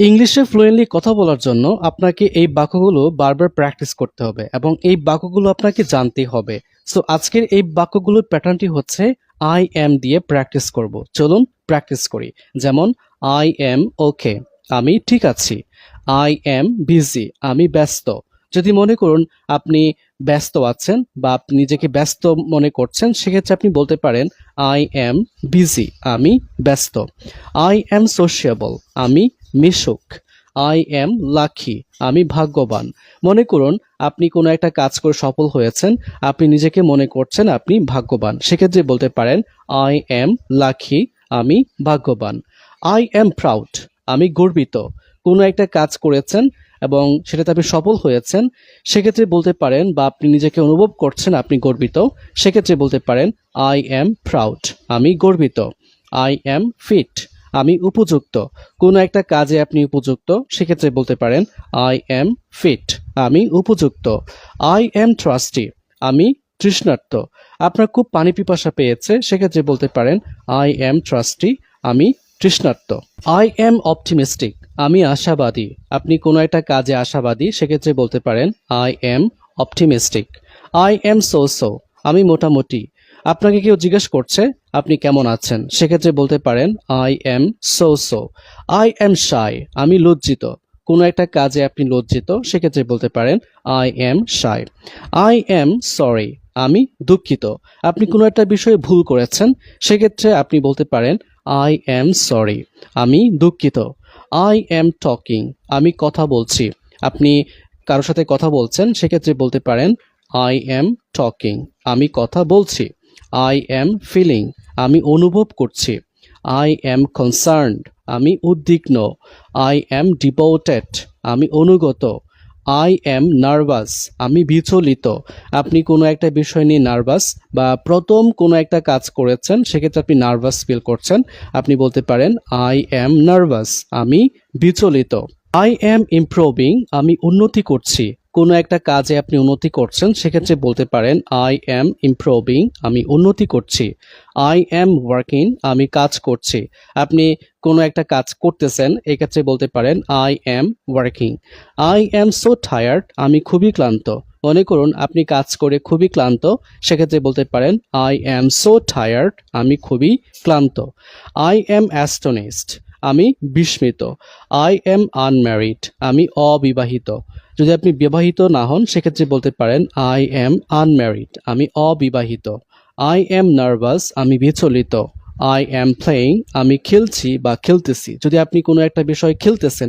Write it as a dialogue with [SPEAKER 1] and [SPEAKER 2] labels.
[SPEAKER 1] ইংলিশে ফ্লুয়েন্টলি কথা বলার জন্য আপনাকে এই বাক্যগুলো বারবার প্র্যাকটিস করতে হবে এবং এই বাক্যগুলো আপনাকে জানতে হবে। সো আজকের এই বাক্যগুলোর প্যাটার্নটি হচ্ছে আই এম দিয়ে প্র্যাকটিস করব। চলুন প্র্যাকটিস করি। যেমন আই এম ওকে, আমি ঠিক আছি। আই এম বিজি, আমি ব্যস্ত। যদি মনে করুন আপনি ব্যস্ত আছেন বা আপনি নিজেকে ব্যস্ত মনে করছেন, সেক্ষেত্রে আপনি বলতে পারেন আই এম বিজি, আমি ব্যস্ত। আই এম সোশিয়েবল, আমি মিশুক। আই এম লাকি, আমি ভাগ্যবান। মনে করুন আপনি কোনো একটা কাজ করে সফল হয়েছেন, আপনি নিজেকে মনে করছেন আপনি ভাগ্যবান, সেক্ষেত্রে বলতে পারেন আই এম লাকি, আমি ভাগ্যবান। আই এম প্রাউড, আমি গর্বিত। কোনো একটা কাজ করেছেন এবং সেটাতে আপনি সফল হয়েছেন, সেক্ষেত্রে বলতে পারেন বা আপনি নিজেকে অনুভব করছেন আপনি গর্বিত, সেক্ষেত্রে বলতে পারেন আই এম প্রাউড, আমি গর্বিত। আই এম ফিট, আমি উপযুক্ত। কোনো একটা কাজে আপনি উপযুক্ত, সেক্ষেত্রে বলতে পারেন আই এম ফিট, আমি উপযুক্ত। আই এম ট্রাস্টি, আমি তৃষ্ণার্ত। আপনার খুব পানি পিপাসা পেয়েছে, সেক্ষেত্রে বলতে পারেন আই এম ট্রাস্টি, আমি তৃষ্ণার্ত। আই এম অপটিমিস্টিক, আমি আশাবাদী। আপনি কোনো একটা কাজে আশাবাদী, সেক্ষেত্রে বলতে পারেন I M optimistic. I am so, আমি মোটামুটি। আপনাকে কেউ জিজ্ঞেস করছে আপনি কেমন আছেন, সেক্ষেত্রে বলতে পারেন I am so. I am shy, আমি লজ্জিত। কোনো একটা কাজে আপনি লজ্জিত, সেক্ষেত্রে বলতে পারেন I am shy. I am sorry, আমি দুঃখিত। আপনি কোনো একটা বিষয়ে ভুল করেছেন, সেক্ষেত্রে আপনি বলতে পারেন আই এম সরি, আমি দুঃখিত। আই এম টকিং, আমি কথা বলছি। আপনি কারোর সাথে কথা বলছেন, সেক্ষেত্রে বলতে পারেন আই এম টকিং, আমি কথা বলছি। আই এম ফিলিং, আমি অনুভব করছি। আই এম কনসার্নড, আমি উদ্বিগ্ন। আই এম ডিভোটেড, আমি অনুগত। আই এম নার্ভাস, আমি বিচলিত। আপনি কোনো একটা বিষয় নিয়ে নার্ভাস বা প্রথম কোনো একটা কাজ করেছেন, সেক্ষেত্রে আপনি নার্ভাস ফিল করছেন, আপনি বলতে পারেন আই এম নার্ভাস, আমি বিচলিত। আই এম ইমপ্রুভিং, আমি উন্নতি করছি। কোনো একটা কাজে আপনি উন্নতি করছেন, সেক্ষেত্রে বলতে পারেন আই এম ইমপ্রুভিং, আমি উন্নতি করছি। আই এম ওয়ার্কিং, আমি কাজ করছি। আপনি কোনো একটা কাজ করতেছেন, এক্ষেত্রে বলতে পারেন I am working. I am so tired, আমি খুবই ক্লান্ত। মনে করুন আপনি কাজ করে খুবই ক্লান্ত, সেক্ষেত্রে বলতে পারেন আই এম সো টায়ার্ড, আমি খুবই ক্লান্ত। আই এম অ্যাস্টনিশড, আমি বিস্মিত। আই এম আনম্যারিড, আমি অবিবাহিত। যদি আপনি বিবাহিত না হন, সেক্ষেত্রে বলতে পারেন আই এম আনম্যারিড, আমি অবিবাহিত। আই এম নার্ভাস, আমি বিচলিত। আই এম প্লেয়িং, আমি খেলছি বা খেলতেছি। যদি আপনি কোনো একটা বিষয় খেলতেছেন,